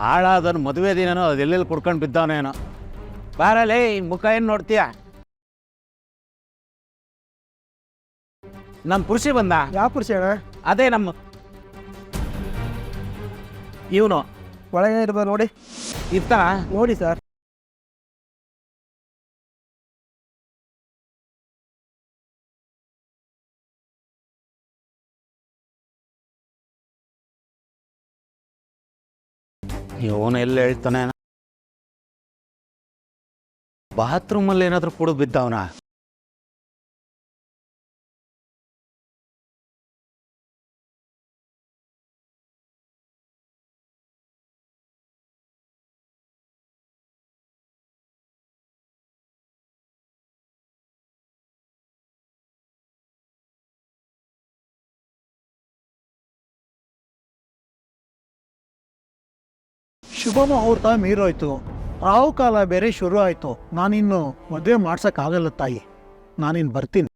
ಹಾಳಾದನು ಮದುವೆ ದಿನನೋ ಅದೆಲ್ಲೆಲ್ಲಿ ಕುಡ್ಕೊಂಡು ಬಿದ್ದವನೇನೋ. ಬಾರಲೇ ಮುಖ ಏನು ನೋಡ್ತೀಯ? ನಮ್ಮ ಪುರುಷಿ ಬಂದ. ಯಾವ ಪುರುಷ ಅಣ್ಣ? ಅದೇ ನಮ್ಮ ಇವನು ಒಳಗೆ ಇರ್ಬೋದು ನೋಡಿ. ಇರ್ತಾನ ನೋಡಿ ಸರ್. ಇವನು ಎಲ್ಲ ಹೇಳ್ತಾನೆ. ಬಾತ್ರೂಮಲ್ಲಿ ಏನಾದರೂ ಕುಡಿದು ಬಿದ್ದವನ? ಶುಭ ಮುಹೂರ್ತ ಮೀರೋಯ್ತು, ರಾವು ಕಾಲ ಬೇರೆ ಶುರು ಆಯಿತು. ನಾನಿನ್ನು ಮದುವೆ ಮಾಡ್ಸೋಕ್ಕಾಗಲ್ಲ ತಾಯಿ, ನಾನಿನ್ನು ಬರ್ತೀನಿ.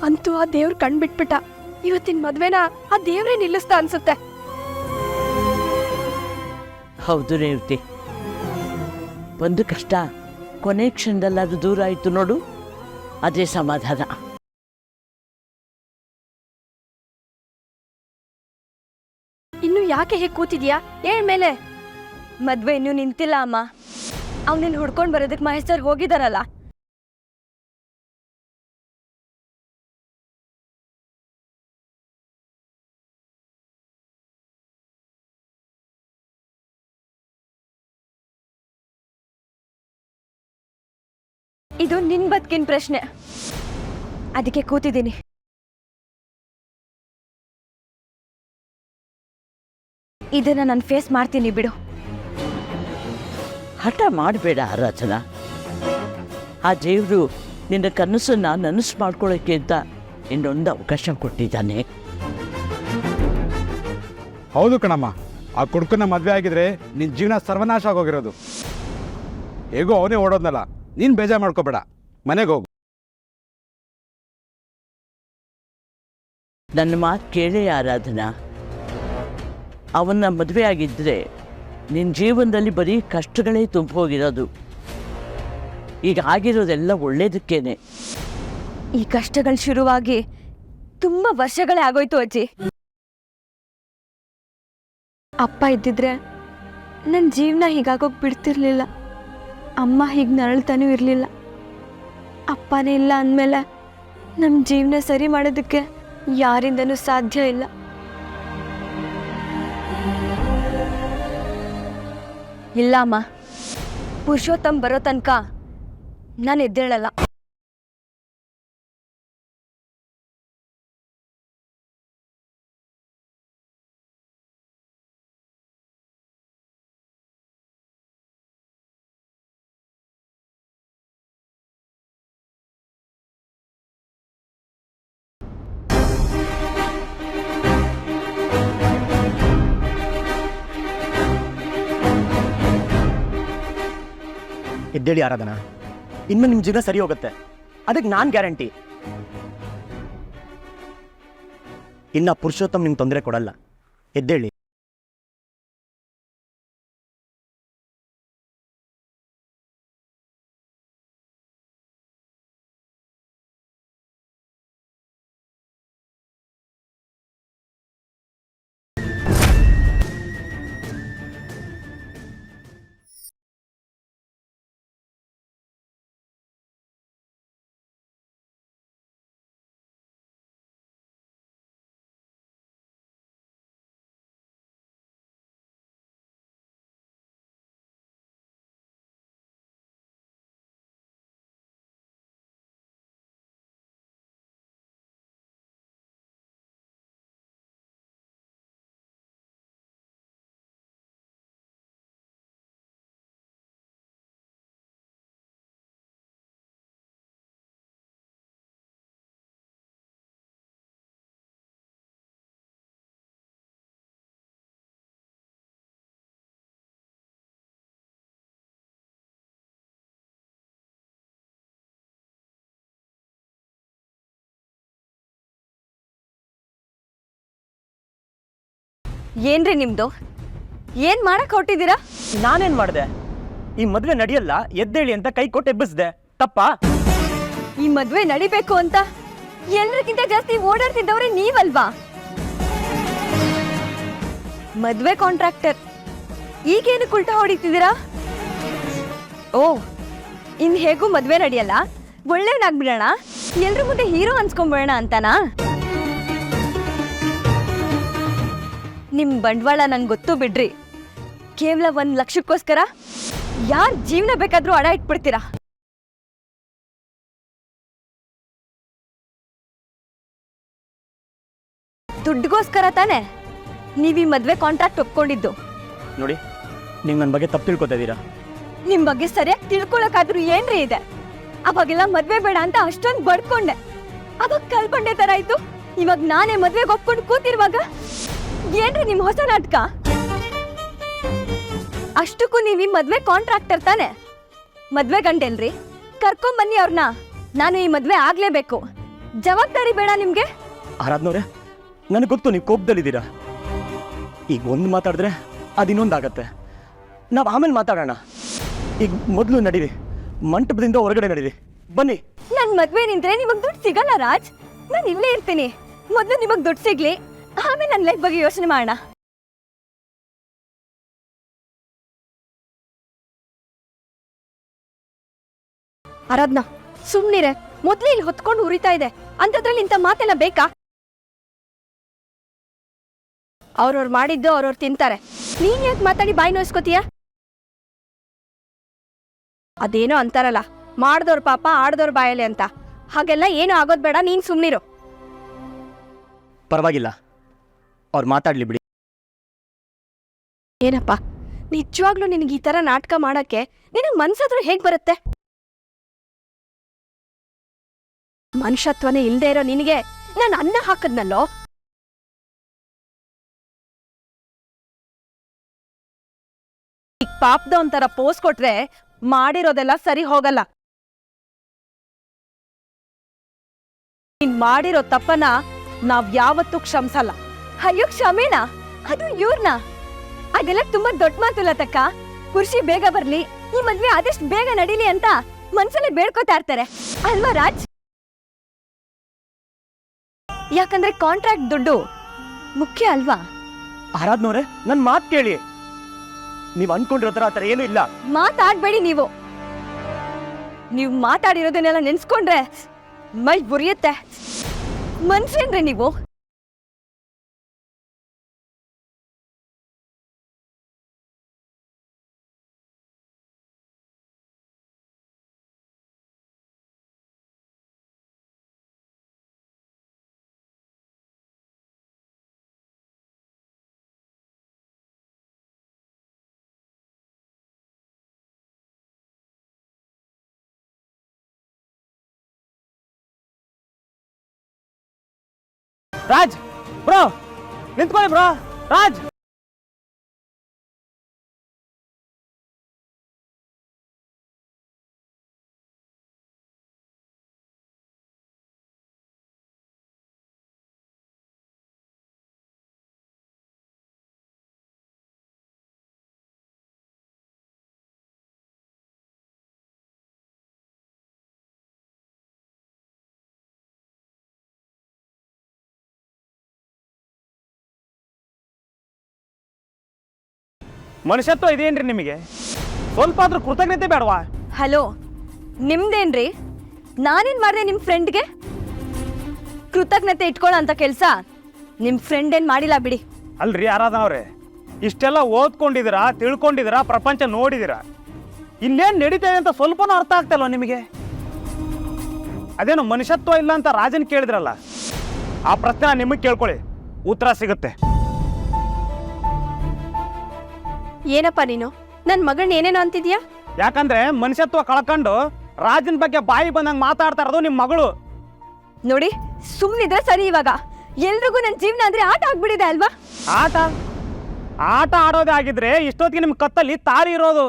ಅಂತೂ ಆ ದೇವ್ರು ಕಣ್ಬಿಟ್ಬಿಟ್ಟ. ಇವತ್ತಿನ ಮದ್ವೆನ ಆ ದೇವ್ರೇ ನಿಲ್ಲಿಸ್ತಾ ಅನ್ಸುತ್ತೆ. ಹೌದು ರೇವತಿ, ಒಂದು ಕಷ್ಟ ಕೊನೆ ಕ್ಷಣದಲ್ಲಿ ಅದು ದೂರ ಆಯಿತು ನೋಡು, ಅದೇ ಸಮಾಧಾನ. ಇನ್ನು ಯಾಕೆ ಹೇಗೆ ಕೂತಿದ್ಯಾ? ಮೇಲೆ ಮದ್ವೆ ಇನ್ನೂ ನಿಂತಿಲ್ಲ ಅಮ್ಮ. ಅವನನ್ನ ಹುಡ್ಕೊಂಡು ಬರೋದಕ್ಕೆ ಮಹೇಶ್ ಸರ್ ಹೋಗಿದಾರಲ್ಲ. ಇದು ನಿನ್ ಬದುಕಿನ ಪ್ರಶ್ನೆ, ಅದಕ್ಕೆ ಕೂತಿದ್ದೀನಿ. ಇದನ್ನ ನಾನು ಫೇಸ್ ಮಾಡ್ತೀನಿ ಬಿಡು. ಹಠ ಮಾಡಬೇಡ ಆರಾಧನಾ. ಆ ದೇವರು ನಿನ್ನ ಕನಸನ್ನ ನನಸು ಮಾಡ್ಕೊಳ್ಳೋಕ್ಕೆ ಅಂತ ಇನ್ನೊಂದು ಅವಕಾಶ ಕೊಟ್ಟಿದ್ದಾನೆ. ಹೌದು ಕಣಮ್ಮ, ಆ ಕುಡ್ಕನ ಮದುವೆ ಆಗಿದ್ರೆ ನಿನ್ನ ಜೀವನ ಸರ್ವನಾಶ ಆಗೋಗಿರೋದು. ಹೇಗೋ ಅವನೇ ಓಡೋದ್ನಲ್ಲ, ನೀನು ಬೇಜಾರು ಮಾಡ್ಕೋಬೇಡ, ಮನೆಗೆ ಹೋಗು. ನನ್ನ ಮಾತು ಕೇಳೇ ಆರಾಧನಾ. ಅವನ್ನ ಮದುವೆ ಆಗಿದ್ದರೆ ನಿನ್ನ ಜೀವನದಲ್ಲಿ ಬರೀ ಕಷ್ಟಗಳೇ ತುಂಬ ಹೋಗಿರೋದು. ಈಗ ಆಗಿರೋದೆಲ್ಲ ಒಳ್ಳೇದಕ್ಕೇನೆ. ಈ ಕಷ್ಟಗಳು ಶುರುವಾಗಿ ತುಂಬಾ ವರ್ಷಗಳೇ ಆಗೋಯ್ತು ಅಜ್ಜಿ. ಅಪ್ಪ ಇದ್ದಿದ್ರೆ ನನ್ನ ಜೀವನ ಹೀಗಾಗೋಗಿ ಬಿಡ್ತಿರ್ಲಿಲ್ಲ. ಅಮ್ಮ ಹೀಗೆ ನರಳ್ತಾನೂ ಇರಲಿಲ್ಲ. ಅಪ್ಪನೇ ಇಲ್ಲ ಅಂದಮೇಲೆ ನಮ್ಮ ಜೀವನ ಸರಿ ಮಾಡೋದಕ್ಕೆ ಯಾರಿಂದನೂ ಸಾಧ್ಯ ಇಲ್ಲ. ಇಲ್ಲ ಅಮ್ಮ, ಪುರುಷೋತ್ತಮ್ ಬರೋ ತನಕ ನಾನು ಎದ್ದೇಳಲ್ಲ. ಎದ್ದೇಳಿ ಆರಾಧನಾ, ಇನ್ನು ನಿಮ್ಮ ಜೀವನ ಸರಿ ಹೋಗುತ್ತೆ, ಅದಕ್ಕೆ ನಾನು ಗ್ಯಾರಂಟಿ. ಇನ್ನು ಪುರುಷೋತ್ತಮ್ ನಿಮ್ಗೆ ತೊಂದರೆ ಕೊಡಲ್ಲ. ಎದ್ದೇಳಿ. ಏನ್ರಿ ನಿಮ್ದು? ಏನ್ ಮಾಡಕ್ ಹೊಟ್ಟಿದ್ದೀರಾ? ನಾನೇನ್ ಮಾಡಿದೆ? ಈ ಮದುವೆ ನಡೆಯಲ್ಲ ಎದ್ದೇಳಿ ಅಂತ ಕೈ ಕೊಟ್ಟು ಎಬ್ಬಿಸ್ದೆ, ತಪ್ಪಾ? ಈ ಮದ್ವೆ ನಡಿಬೇಕು ಅಂತ ಎಲ್ರಿಗಿಂತ ಜಾಸ್ತಿ ಓಡಾಡ್ತಿದ್ದವ್ರೆ ನೀವಲ್ವಾ? ಮದ್ವೆ ಕಾಂಟ್ರಾಕ್ಟರ್ ಈಗೇನು ಉಲ್ಟಾ ಹೊಡಿತಿದ್ದೀರಾ? ಓ, ಇನ್ ಹೇಗೂ ಮದ್ವೆ ನಡೆಯಲ್ಲ, ಒಳ್ಳೆಯವ್ನಾಗ್ಬಿಡೋಣ, ಎಲ್ರ ಮುಂದೆ ಹೀರೋ ಅನ್ಸ್ಕೊಂಬಿಡೋಣ ಅಂತನಾ? ನಿಮ್ ಬಂಡವಾಳ ನಂಗೆ ಗೊತ್ತು ಬಿಡ್ರಿ. ಕೇವಲ 1 ಲಕ್ಷಕ್ಕೋಸ್ಕರ ಯಾರ್ ಜೀವನ ಬೇಕಾದ್ರೂ ಅಡ ಇಟ್ಬಿಡ್ತೀರಾ? ದುಡ್ಡುಗೋಸ್ಕರ ತಾನೆ ನೀವ್ ಈ ಮದ್ವೆ ಕಾಂಟ್ರಾಕ್ಟ್ ಒಪ್ಕೊಂಡಿದ್ದು. ನೋಡಿ, ನೀವು ನನ್ನ ಬಗ್ಗೆ ತಪ್ಪು ತಿಳ್ಕೊತಾ ಇದ್ದೀರಾ. ನಿಮ್ ಬಗ್ಗೆ ಸರಿಯಾಗಿ ತಿಳ್ಕೊಳಕಾದ್ರೂ ಏನ್ರಿ ಇದೆ? ಅವಾಗೆಲ್ಲ ಮದ್ವೆ ಬೇಡ ಅಂತ ಅಷ್ಟೊಂದು ಬಡ್ಕೊಂಡೆ, ಅವಾಗ ಕಲ್ಕೊಂಡೆ ತರ ಆಯ್ತು. ಇವಾಗ ನಾನೇ ಮದ್ವೆಗೆ ಒಪ್ಕೊಂಡು ಕೂತಿರುವಾಗ ಏನ್ರಿ ನಿಮ್ ಹೊಸ ನಾಟಕ? ಅಷ್ಟಕ್ಕೂ ನೀವ್ ಈ ಮದ್ವೆ ಕಾಂಟ್ರಾಕ್ಟರ್ ತಾನೆ, ಮದ್ವೆ ಗಂಟೆಲ್ರಿ, ಕರ್ಕೊಂಬನ್ನಿ ಅವ್ರನ್ನ. ನಾನು ಈ ಮದ್ವೆ ಆಗ್ಲೇಬೇಕು. ಜವಾಬ್ದಾರಿ ಬೇಡ ನಿಮ್ಗೆ? ಆರಾಧ್ನವ್ರೆ, ನನಗೆ ಗೊತ್ತು ನೀವು ಕೋಪದಲ್ಲಿದ್ದೀರಾ. ಈಗ ಒಂದು ಮಾತಾಡಿದ್ರೆ ಅದು ಇನ್ನೊಂದಾಗತ್ತೆ. ನಾವು ಆಮೇಲೆ ಮಾತಾಡೋಣ. ಈಗ ಮೊದಲು ನಡೀರಿ, ಮಂಟಪದಿಂದ ಹೊರಗಡೆ ನಡೀರಿ, ಬನ್ನಿ. ನನ್ ಮದ್ವೆ ನಿಂತ್ರೆ ನಿಮಗ್ ದುಡ್ಡು ಸಿಗಲ್ಲ ರಾಜ್. ನಾನು ಇಲ್ಲೇ ಇರ್ತೀನಿ. ಮೊದ್ಲು ನಿಮಗ್ ದುಡ್ಡು ಸಿಗ್ಲಿ, ಆಮೇಲೆ ನನ್ನ ಲೈಫ್ ಬಗ್ಗೆ ಯೋಚನೆ ಮಾಡೋಣ. ಆರಾಧ್ನಾ, ಸುಮ್ನಿರೆ. ಮೊದ್ಲು ಇಲ್ಲಿ ಹೊತ್ಕೊಂಡು ಉರಿತಾ ಇದೆ, ಅಂತದ್ರಲ್ಲಿ ಇಂಥ ಮಾತೆಲ್ಲ ಬೇಕಾ? ಅವ್ರವ್ರು ಮಾಡಿದ್ದು ಅವ್ರವ್ರು ತಿಂತಾರೆ. ನೀನ್ ಯಾಕೆ ಮಾತಾಡಿ ಬಾಯಿ ನೋಯಿಸ್ಕೋತೀಯ? ಅದೇನೋ ಅಂತಾರಲ್ಲ, ಮಾಡ್ದವ್ರ ಪಾಪ ಆಡ್ದವ್ರ ಬಾಯಲೆ ಅಂತ. ಹಾಗೆಲ್ಲ ಏನೂ ಆಗೋದ್ ಬೇಡ, ನೀನ್ ಸುಮ್ನಿರು. ಪರವಾಗಿಲ್ಲ, ಅವ್ರು ಮಾತಾಡ್ಲಿ ಬಿಡಿ. ಏನಪ್ಪ, ನಿಜವಾಗ್ಲೂ ನಿನಗೆ ಈ ತರ ನಾಟಕ ಮಾಡಕ್ಕೆ ನಿನಗೆ ಮನ್ಸಾದ್ರೂ ಹೇಗ್ ಬರುತ್ತೆ? ಮನುಷ್ಯತ್ವನೇ ಇಲ್ದೇ ಇರೋ ನಿನಗೆ ನಾನು ಅನ್ನ ಹಾಕದ್ನಲ್ಲೋ. ಈಗ ಪಾಪದ ಒಂಥರ ಪೋಸ್ ಕೊಟ್ರೆ ಮಾಡಿರೋದೆಲ್ಲ ಸರಿ ಹೋಗಲ್ಲ. ನೀನ್ ಮಾಡಿರೋ ತಪ್ಪನ ನಾವ್ ಯಾವತ್ತೂ ಕ್ಷಮಿಸಲ್ಲ. ಅಯ್ಯೋ, ಕ್ಷಮೇನಾ? ಅದು ಇವ್ರನ್ನ? ಅದೆಲ್ಲ ತುಂಬಾ ದೊಡ್ಡ ಮಾತು ಲತಕ್ಕ. ಖುಷಿ ಬೇಗ ಬರ್ಲಿ, ಈ ಮದ್ವೆ ಆದಷ್ಟು ಬೇಗ ನಡೀಲಿ ಅಂತ ಮನ್ಸಲ್ಲಿ ಬೇಡ್ಕೋತಾ ಇರ್ತಾರೆ ಅಲ್ವಾ ರಾಜ್? ಯಾಕಂದ್ರೆ ಕಾಂಟ್ರಾಕ್ಟ್ ದುಡ್ಡು ಮುಖ್ಯ ಅಲ್ವಾ? ಆರಾಧ್ನವ್ರೆ, ನನ್ನ ಮಾತು ಕೇಳಿ. ನೀವು ಅನ್ಕೊಂಡಿರೋ ಥರ ಆ ಥರ ಏನೂ ಇಲ್ಲ. ಮಾತಾಡ್ಬೇಡಿ ನೀವು. ನೀವು ಮಾತಾಡಿರೋದನ್ನೆಲ್ಲ ನೆನ್ಸ್ಕೊಂಡ್ರೆ ಮೈ ಉರಿಯುತ್ತೆ. ಮನ್ಸೇನ್ರಿ ನೀವು? ರಾಜ್ ಬ್ರೋ, ನಿಂತ್ಕೊಳ್ಳಿ ಬ್ರೋ. ರಾಜ್, ಮನುಷ್ಯತ್ವ ಇದೇನ್ರಿ ನಿಮಗೆ? ಸ್ವಲ್ಪ ಆದ್ರೂ ಕೃತಜ್ಞತೆ ಬೇಡವಾ? ಹಲೋ, ನಿಮ್ದೇನ್ರಿ? ನಾನೇನ್ ಮಾಡ್ದೆ ನಿಮ್ ಫ್ರೆಂಡ್ಗೆ? ಕೃತಜ್ಞತೆ ಇಟ್ಕೊಳ್ಳೋ ಅಂತ ಕೆಲ್ಸ ನಿಮ್ ಫ್ರೆಂಡ್ ಏನ್ ಮಾಡಿಲ್ಲ ಬಿಡಿ. ಅಲ್ರಿ ಆರಾಧನವ್ರೆ, ಇಷ್ಟೆಲ್ಲ ಓದ್ಕೊಂಡಿದ್ದೀರಾ, ತಿಳ್ಕೊಂಡಿದ್ದೀರಾ, ಪ್ರಪಂಚ ನೋಡಿದ್ದೀರಾ, ಇಲ್ಲೇನು ನಡೀತಾ ಇದೆ ಅಂತ ಸ್ವಲ್ಪನೂ ಅರ್ಥ ಆಗ್ತಲ್ವ ನಿಮಗೆ? ಅದೇನು ಮನುಷ್ಯತ್ವ ಇಲ್ಲ ಅಂತ ರಾಜನ್ ಕೇಳಿದ್ರಲ್ಲ, ಆ ಪ್ರಶ್ನೆ ನಿಮಗೆ ಕೇಳ್ಕೊಳ್ಳಿ, ಉತ್ತರ ಸಿಗುತ್ತೆ. ಏನಪ್ಪ ನೀನು ನನ್ ಮಗನ್ ಏನೇನೋ ಅಂತಿದ್ಯಾ? ಯಾಕಂದ್ರೆ ಮನುಷ್ಯತ್ವ ಕಳ್ಕೊಂಡು ರಾಜನ್ ಬಗ್ಗೆ ಬಾಯಿ ಬಂದಂಗೆ ಮಾತಾಡ್ತಾ ಇರೋದು ನಿಮ್ಮ ಮಗಳು. ನೋಡಿ, ಸುಮ್ನಿದ್ರೆ ಸರಿ. ಇವಾಗ ಎಲ್ರಿಗೂ ನನ್ ಜೀವನ ಅಂದ್ರೆ ಆಟ ಆಗ್ಬಿಡಿದೆ ಅಲ್ವಾ? ಆಟ ಆಟ ಆಡೋದೇ ಆಗಿದ್ರೆ ಇಷ್ಟೊತ್ತಿಗೆ ನಿಮ್ ಕತ್ತಲ್ಲಿ ತಾರಿ ಇರೋದು.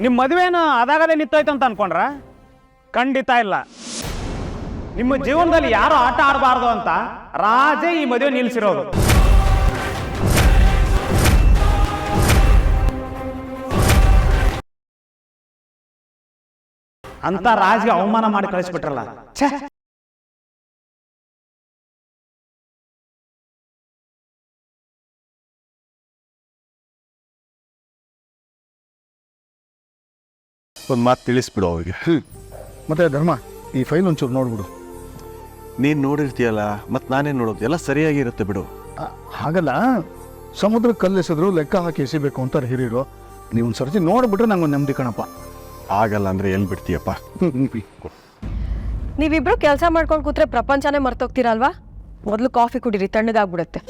ನಿಮ್ ಮದುವೆನ ಅದಾಗಲೇ ನಿಂತೋಯ್ತು ಅಂತ ಅನ್ಕೊಂಡ್ರ? ಖಂಡಿತ ಇಲ್ಲ. ನಿಮ್ಮ ಜೀವನದಲ್ಲಿ ಯಾರು ಆಟ ಆಡಬಾರ್ದು ಅಂತ ರಾಜೇ ಈ ಮದುವೆ ನಿಲ್ಲಿಸಿರೋದು. ಅಂತ ರಾಜ್ಗೆ ಅವಮಾನ ಮಾಡಿ ಕಳಿಸ್ಬಿಟ್ರಲ್ಲ. ಛೇ, ಒಂದು ಮಾತು ತಿಳಿಸ್ಬಿಡು ಅವ್ರಿಗೆ. ಮತ್ತೆ ಧರ್ಮ, ಈ ಫೈಲ್ ಒಂಚೂರು ನೋಡ್ಬಿಡು. ನೀನು ನೋಡಿರ್ತೀಯಲ್ಲ, ಮತ್ತು ನಾನೇನು ನೋಡೋದು, ಎಲ್ಲ ಸರಿಯಾಗಿರುತ್ತೆ ಬಿಡು. ಹಾಗಲ್ಲ, ಸಮುದ್ರಕ್ಕೆ ಕಲ್ಲೆಸೆದ್ರು ಲೆಕ್ಕ ಹಾಕಿ ಎಸಿಬೇಕು ಅಂತಾರೆ ಹಿರಿಯರು. ನೀವು ಒಂದು ಸರ್ತಿ ನೋಡ್ಬಿಟ್ರೆ ನಂಗೊಂದು ನೆಮ್ಮದಿ ಕಣಪ್ಪ. ಆಗಲ್ಲ ಅಂದರೆ ಎಲ್ಲಿ ಬಿಡ್ತೀಯಪ್ಪ? ನೀವಿಬ್ರು ಕೆಲಸ ಮಾಡ್ಕೊಂಡು ಕೂತ್ರೆ ಪ್ರಪಂಚನೇ ಮರ್ತೋಗ್ತೀರಲ್ವಾ? ಮೊದಲು ಕಾಫಿ ಕುಡೀರಿ, ತಣ್ಣಗಾಗ್ಬಿಡುತ್ತೆ.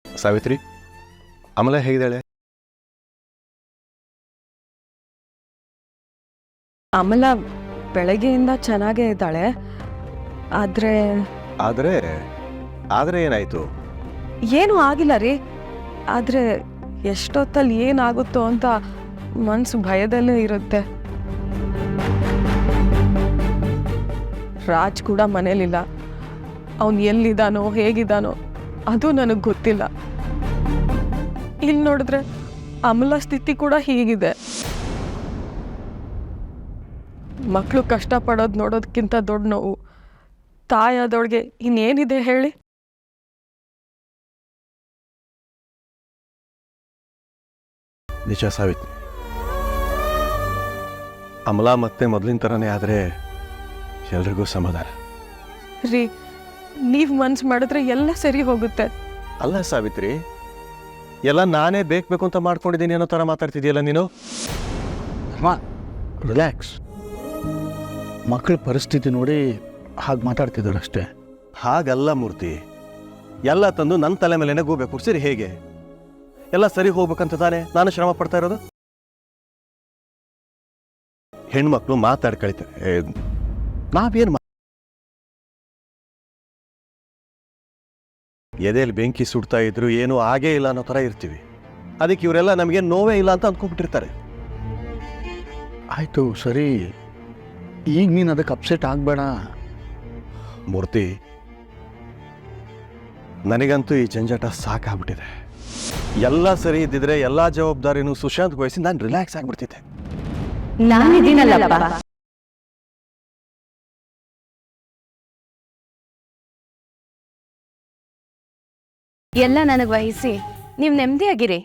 ಸಾವಿತ್ರಿ, ಅಮಲ ಹೇಗಿದ್ದಾಳೆ? ಅಮಲ ಬೆಳಗ್ಗೆಯಿಂದ ಚೆನ್ನಾಗೇ ಇದ್ದಾಳೆ. ಆದರೆ ಆದರೆ ಏನಾಯಿತು? ಏನೂ ಆಗಿಲ್ಲ ರೀ. ಆದರೆ ಎಷ್ಟೊತ್ತಲ್ಲಿ ಏನಾಗುತ್ತೋ ಅಂತ ಮನಸ್ಸು ಭಯದಲ್ಲೇ ಇರುತ್ತೆ. ರಾಜ್ ಕೂಡ ಮನೇಲಿಲ್ಲ. ಅವನು ಎಲ್ಲಿದ್ದಾನೋ ಹೇಗಿದ್ದಾನೋ ಅದು ನನಗೆ ಗೊತ್ತಿಲ್ಲ. ಇಲ್ಲಿ ನೋಡಿದ್ರೆ ಅಮಲ ಸ್ಥಿತಿ ಕೂಡ ಹೀಗಿದೆ. ಮಕ್ಕಳು ಕಷ್ಟಪಡೋದು ನೋಡೋದಕ್ಕಿಂತ ದೊಡ್ಡ ನೋವು ತಾಯಾದೊಳಗೆ ಇನ್ನೇನಿದೆ ಹೇಳಿ? ನಿಜ ಸಾವಿತ್ರಿ, ಅಮಲಾ ಮತ್ತೆ ಮೊದಲಿನ ಥರನೇ ಆದರೆ ಎಲ್ರಿಗೂ ಸಮಾಧಾನ. ರೀ, ನೀವು ಮನ್ಸು ಮಾಡಿದ್ರೆ ಎಲ್ಲ ಸರಿ ಹೋಗುತ್ತೆ. ಅಲ್ಲ ಸಾವಿತ್ರಿ, ಎಲ್ಲ ನಾನೇ ಬೇಕು ಅಂತ ಮಾಡ್ಕೊಂಡಿದ್ದೀನಿ ಅನ್ನೋ ಥರ ಮಾತಾಡ್ತಿದ್ಯಲ್ಲ ನೀನು. ಧರ್ಮ, ರಿಲ್ಯಾಕ್ಸ್. ಮಕ್ಕಳ ಪರಿಸ್ಥಿತಿ ನೋಡಿ ಹಾಗೆ ಮಾತಾಡ್ತಿದ್ದಾರೆ ಅಷ್ಟೇ. ಹಾಗಲ್ಲ ಮೂರ್ತಿ, ಎಲ್ಲ ತಂದು ನನ್ನ ತಲೆ ಮೇಲೆನೆ ಗೂಬೆ ಕುಡ್ಸಿರಿ ಹೇಗೆ? ಎಲ್ಲ ಸರಿ ಹೋಗ್ಬೇಕಂತ ತಾನೇ ನಾನು ಶ್ರಮ ಪಡ್ತಾ ಇರೋದು. ಹೆಣ್ಮಕ್ಳು ಮಾತಾಡ್ಕೊಳ್ತಾರೆ, ನಾವೇನು ಎದೆಯಲ್ಲಿ ಬೆಂಕಿ ಸುಡ್ತಾ ಇದ್ರು ಏನೂ ಆಗೇ ಇಲ್ಲ ಅನ್ನೋ ಥರ ಇರ್ತೀವಿ. ಅದಕ್ಕೆ ಇವರೆಲ್ಲ ನಮಗೆ ನೋವೇ ಇಲ್ಲ ಅಂತ ಅಂದ್ಕೊಂಡ್ಬಿಟ್ಟಿರ್ತಾರೆ. ಆಯಿತು ಸರಿ, ಈಗ ನೀನು ಅದಕ್ಕೆ ಅಪ್ಸೆಟ್ ಆಗಬೇಡ. ಮೂರ್ತಿ, ನನಗಂತೂ ಈ ಜಂಜಾಟ ಸಾಕಾಗ್ಬಿಟ್ಟಿದೆ. ಎಲ್ಲ ಸರಿ ಇದ್ದಿದ್ರೆ ಎಲ್ಲ ಜವಾಬ್ದಾರಿನೂ ಸುಶಾಂತ್ ವಹಿಸಿ ನಾನು ರಿಲ್ಯಾಕ್ಸ್ ಆಗ್ಬಿಡ್ತಿದ್ದೆ. ನಾನಿದ್ದೀನಲ್ಲಪ್ಪ. ಎಲ್ಲ ನನಗೆ ವಹಿಸಿ ನೀವು ನೆಮ್ಮದಿಯಾಗಿರಿ.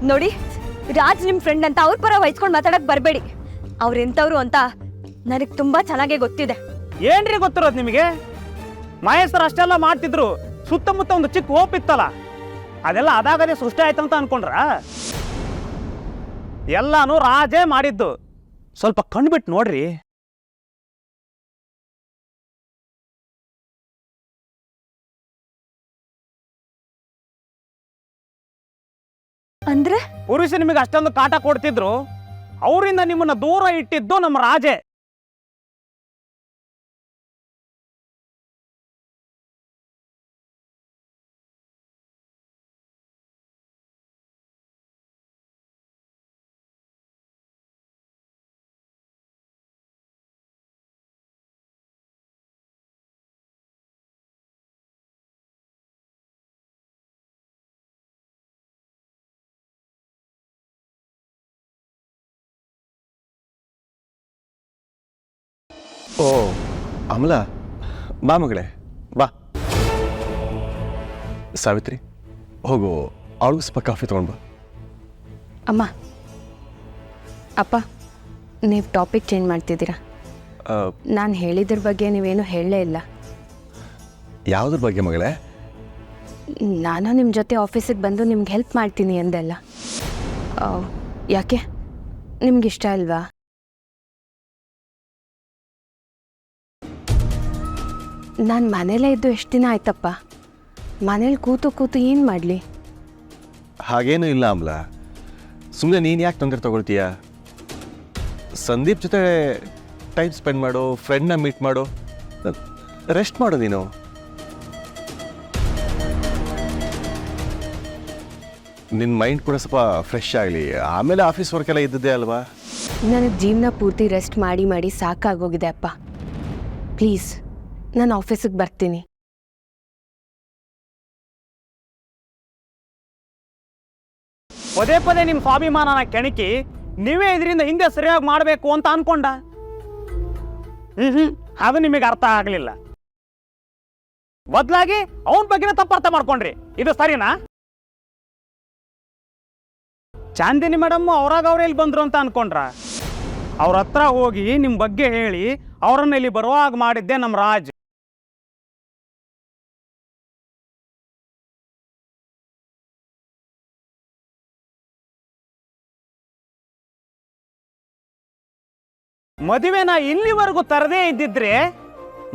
ನೋಡಿ, ರಾಜ್ ನಿಮ್ಮ ಫ್ರೆಂಡ್ ಅಂತ ಅವ್ರ ಪರ ವಹಿಸ್ಕೊಂಡು ಮಾತಾಡಕ್ ಬರಬೇಡಿ. ಅವ್ರೆಂಥವ್ರು ಅಂತ ನನಗೆ ತುಂಬಾ ಚೆನ್ನಾಗೇ ಗೊತ್ತಿದೆ. ಏನ್ರಿ ಗೊತ್ತಿರೋದು ನಿಮಗೆ? ಮಹೇಶ್ವರ ಅಷ್ಟೆಲ್ಲ ಮಾಡ್ತಿದ್ರು, ಸುತ್ತಮುತ್ತ ಒಂದು ಚಿಕ್ಕ ಹೋಪ್ ಇತ್ತಲ್ಲ, ಅದೆಲ್ಲ ಅದಾಗದೇ ಸೃಷ್ಟಿ ಆಯ್ತು ಅಂತ ಅನ್ಕೊಂಡ್ರ? ಎಲ್ಲಾನು ರಾಜೇ ಮಾಡಿದ್ದು. ಸ್ವಲ್ಪ ಕಣ್ಬಿಟ್ಟು ನೋಡ್ರಿ. ಅಂದ್ರೆ ಪುರುಷ ನಿಮಗೆ ಅಷ್ಟೊಂದು ಕಾಟ ಕೊಡ್ತಿದ್ರು, ಅವರಿಂದ ನಿಮ್ಮನ್ನ ದೂರ ಇಟ್ಟಿದ್ದು ನಮ್ಮ ರಾಜೇ. ಓ ಅಮಲ, ಬಾ ಮಗಳೇ ಬಾ. ಸಾವಿತ್ರಿ, ಹೋಗು ಅವಳಿಗೂ ಸ್ವಲ್ಪ ಕಾಫಿ ತೊಗೊಂಡು ಬಾ. ಅಮ್ಮ, ಅಪ್ಪ, ನೀವು ಟಾಪಿಕ್ ಚೇಂಜ್ ಮಾಡ್ತಿದ್ದೀರಾ. ನಾನು ಹೇಳಿದ್ರ ಬಗ್ಗೆ ನೀವೇನು ಹೇಳಲೇ ಇಲ್ಲ. ಯಾವುದ್ರ ಬಗ್ಗೆ ಮಗಳೇ? ನಾನು ನಿಮ್ಮ ಜೊತೆ ಆಫೀಸಿಗೆ ಬಂದು ನಿಮ್ಗೆ ಹೆಲ್ಪ್ ಮಾಡ್ತೀನಿ ಅಂದೆಲ್ಲ. ಯಾಕೆ, ನಿಮ್ಗೆ ಇಷ್ಟ ಅಲ್ವಾ? ನಾನು ಮನೇಲೇ ಇದ್ದು ಎಷ್ಟು ದಿನ ಆಯ್ತಪ್ಪ. ಮನೇಲಿ ಕೂತು ಕೂತು ಏನು ಮಾಡಲಿ? ಹಾಗೇನೂ ಇಲ್ಲ ಅಮ್ಲ, ಸುಮ್ಮನೆ ನೀನು ಯಾಕೆ ತೊಂದರೆ ತಗೊಳ್ತೀಯ? ಸಂದೀಪ್ ಜೊತೆ ಟೈಮ್ ಸ್ಪೆಂಡ್ ಮಾಡು, ಫ್ರೆಂಡ್ನ ಮೀಟ್ ಮಾಡು, ರೆಸ್ಟ್ ಮಾಡು ನೀನು. ನಿನ್ನ ಮೈಂಡ್ ಕೂಡ ಸ್ವಲ್ಪ ಫ್ರೆಶ್ ಆಗಲಿ, ಆಮೇಲೆ ಆಫೀಸ್ ವರ್ಕ್ ಎಲ್ಲ ಇದ್ದದ್ದೇ ಅಲ್ವಾ? ನನಗೆ ಜೀವನ ಪೂರ್ತಿ ರೆಸ್ಟ್ ಮಾಡಿ ಮಾಡಿ ಸಾಕಾಗೋಗಿದೆ ಅಪ್ಪ. ಪ್ಲೀಸ್ ನಾನು ಆಫೀಸಿಗೆ ಬರ್ತೀನಿ. ಪದೇ ಪದೇ ನಿಮ್ಮ ಸ್ವಾಭಿಮಾನನ ಕೆಣಕಿ ನೀವೇ ಇದರಿಂದ ಹಿಂದೆ ಸರಿಯಾಗಿ ಮಾಡಬೇಕು ಅಂತ ಅನ್ಕೊಂಡ. ಅದು ನಿಮಗೆ ಅರ್ಥ ಆಗಲಿಲ್ಲ. ಬದಲಾಗಿ ಅವನ ಬಗ್ಗೆನೇ ತಪ್ಪರ್ಥ ಮಾಡ್ಕೊಂಡ್ರಿ. ಇದು ಸರಿನಾ? ಚಾಂದಿನಿ ಮೇಡಮ್ ಅವ್ರಾಗ ಅವ್ರು ಇಲ್ಲಿ ಬಂದ್ರು ಅಂತ ಅನ್ಕೊಂಡ್ರ? ಅವ್ರ ಹತ್ರ ಹೋಗಿ ನಿಮ್ಮ ಬಗ್ಗೆ ಹೇಳಿ ಅವರನ್ನ ಇಲ್ಲಿ ಬರುವಾಗ ಮಾಡಿದ್ದೆ ನಮ್ಮ ರಾಜ್. ಮದುವೆನ ಇಲ್ಲಿವರೆಗೂ ತರದೇ ಇದ್ದಿದ್ರೆ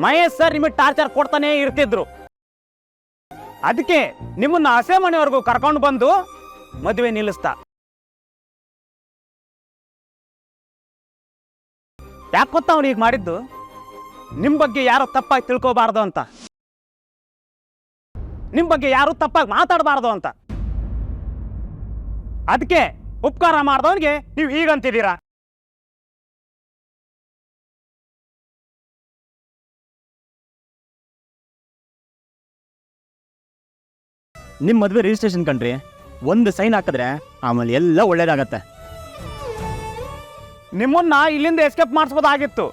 ಮಹೇಶ್ ಸರ್ ನಿಮಗೆ ಟಾರ್ಚರ್ ಕೊಡ್ತಾನೆ ಇರ್ತಿದ್ರು. ಅದಕ್ಕೆ ನಿಮ್ಮನ್ನ ಹಸೆ ಮನೆವರೆಗೂ ಕರ್ಕೊಂಡು ಬಂದು ಮದುವೆ ನಿಲ್ಲಿಸ್ತಾ. ಯಾಕೆ ಗೊತ್ತಾ ಅವ್ನು ಈಗ ಮಾಡಿದ್ದು? ನಿಮ್ಮ ಬಗ್ಗೆ ಯಾರು ತಪ್ಪಾಗಿ ತಿಳ್ಕೋಬಾರ್ದು ಅಂತ, ನಿಮ್ಮ ಬಗ್ಗೆ ಯಾರು ತಪ್ಪಾಗಿ ಮಾತಾಡಬಾರ್ದು ಅಂತ. ಅದಕ್ಕೆ ಉಪಕಾರ ಮಾಡಿದವನಿಗೆ ನೀವು ಹೀಗಂತಿದ್ದೀರಾ. ನಿಮ್ಮ ಮದುವೆ ರಿಜಿಸ್ಟ್ರೇಷನ್ ಕಂಡ್ರಿ, ಒಂದು ಸೈನ್ ಹಾಕಿದ್ರೆ ಆಮೇಲೆ ಎಲ್ಲ ಒಳ್ಳೇದಾಗತ್ತೆ. ನಿಮ್ಮನ್ನ ಇಲ್ಲಿಂದ ಎಸ್ಕೇಪ್ ಮಾಡಿಸ್ಬೋದಾಗಿತ್ತು,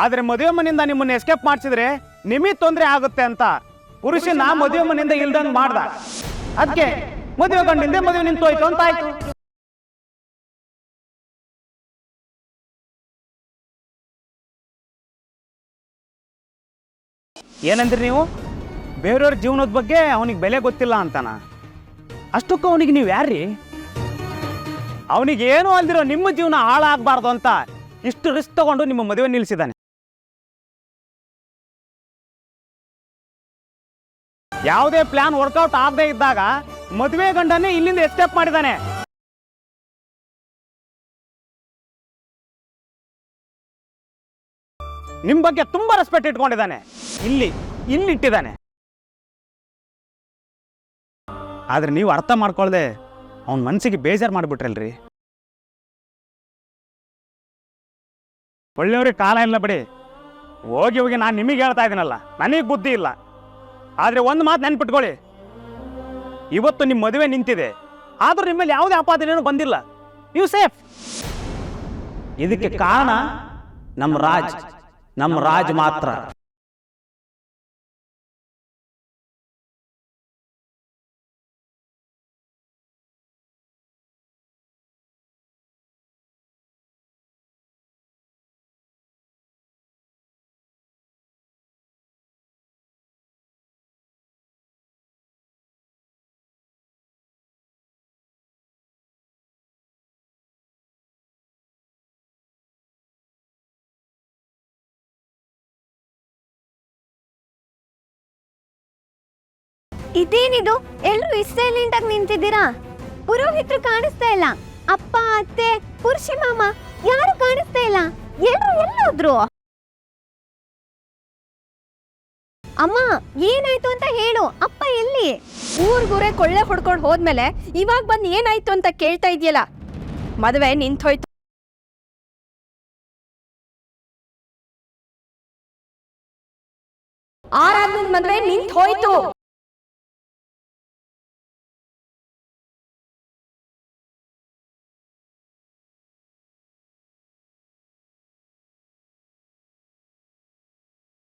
ಆದರೆ ಮದುವೆ ಮನೆಯಿಂದ ನಿಮ್ಮನ್ನ ಎಸ್ಕೇಪ್ ಮಾಡಿಸಿದ್ರೆ ನಿಮಗೆ ತೊಂದರೆ ಆಗುತ್ತೆ ಅಂತ ಪುರುಷನ ಮದುವೆ ಮನೆಯಿಂದ ಇಲ್ದಂಗೆ ಮಾಡ್ದ. ಅದಕ್ಕೆ ಮದುವೆ ಗಂಡಿಂದ ಮದುವೆ ನಿಂತೋಯ್ತು ಅಂತ ಆಯ್ತು. ಏನಂದ್ರಿ ನೀವು? ಬೇರೆಯವ್ರ ಜೀವನದ ಬಗ್ಗೆ ಅವನಿಗೆ ಬೆಲೆ ಗೊತ್ತಿಲ್ಲ ಅಂತಾನ? ಅಷ್ಟಕ್ಕೂ ಅವನಿಗೆ ನೀವು ಯಾರ್ರಿ? ಅವನಿಗೆ ಏನೂ ಅಲ್ದಿರೋ ನಿಮ್ಮ ಜೀವನ ಹಾಳಾಗಬಾರ್ದು ಅಂತ ಇಷ್ಟು ರಿಸ್ಕ್ ತಗೊಂಡು ನಿಮ್ಮ ಮದುವೆ ನಿಲ್ಲಿಸಿದ್ದಾನೆ. ಯಾವುದೇ ಪ್ಲಾನ್ ವರ್ಕೌಟ್ ಆಗದೆ ಇದ್ದಾಗ ಮದುವೆ ಗಂಡನ್ನೇ ಇಲ್ಲಿಂದ ಎಸ್ಕೇಪ್ ಮಾಡಿದ್ದಾನೆ. ನಿಮ್ಮ ಬಗ್ಗೆ ತುಂಬಾ ರೆಸ್ಪೆಕ್ಟ್ ಇಟ್ಕೊಂಡಿದ್ದಾನೆ, ಇಲ್ಲಿಟ್ಟಿದ್ದಾನೆ. ಆದ್ರೆ ನೀವು ಅರ್ಥ ಮಾಡ್ಕೊಳ್ದೆ ಅವನ ಮನಸ್ಸಿಗೆ ಬೇಜಾರು ಮಾಡಿಬಿಟ್ರಲ್ರಿ. ಒಳ್ಳೆಯವ್ರಿಗೆ ಕಾಲ ಇಲ್ಲ ಬಿಡಿ. ಹೋಗಿ ಹೋಗಿ ನಾನು ನಿಮಗೆ ಹೇಳ್ತಾ ಇದ್ದೀನಲ್ಲ, ನನಗೆ ಬುದ್ಧಿ ಇಲ್ಲ. ಆದರೆ ಒಂದು ಮಾತು ನೆನ್ಪಿಟ್ಕೊಳ್ಳಿ, ಇವತ್ತು ನಿಮ್ಮ ಮದುವೆ ನಿಂತಿದೆ, ಆದರೂ ನಿಮ್ಮಲ್ಲಿ ಯಾವುದೇ ಆಪಾದನೆಯೂ ಬಂದಿಲ್ಲ. ನೀವು ಸೇಫ್. ಇದಕ್ಕೆ ಕಾರಣ ನಮ್ಮ ರಾಜ್ ಮಾತ್ರ. ಇದೇನಿದು? ಎಲ್ಲರೂ ಇಷ್ಟು ಸೈಲೆಂಟ್ ಆಗಿ ನಿಂತಿದ್ದೀರಾ? ಪುರೋಹಿತರು ಕಾಣಿಸ್ತಾ ಇಲ್ಲ, ಅಪ್ಪ ಅತ್ತೆ ಪುರುಷಿ ಮಾಮ ಯಾರು ಕಾಣಿಸ್ತಾ ಇಲ್ಲ. ಎಲ್ಲೋದ್ರು? ಅಮ್ಮ ಏನಾಯ್ತು ಅಂತ ಹೇಳು. ಅಪ್ಪ ಎಲ್ಲಿ? ಊರ್ಗೂರೇ ಕೊಳ್ಳೆ ಹೊಡ್ಕೊಂಡು ಹೋದ್ಮೇಲೆ ಇವಾಗ ಬಂದು ಏನಾಯ್ತು ಅಂತ ಕೇಳ್ತಾ ಇದೆಯಲ್ಲ. ಮದುವೆ ನಿಂತೋಯ್ತು. ಆರಾಧನ ಮದುವೆ ನಿಂತೋಯ್ತು.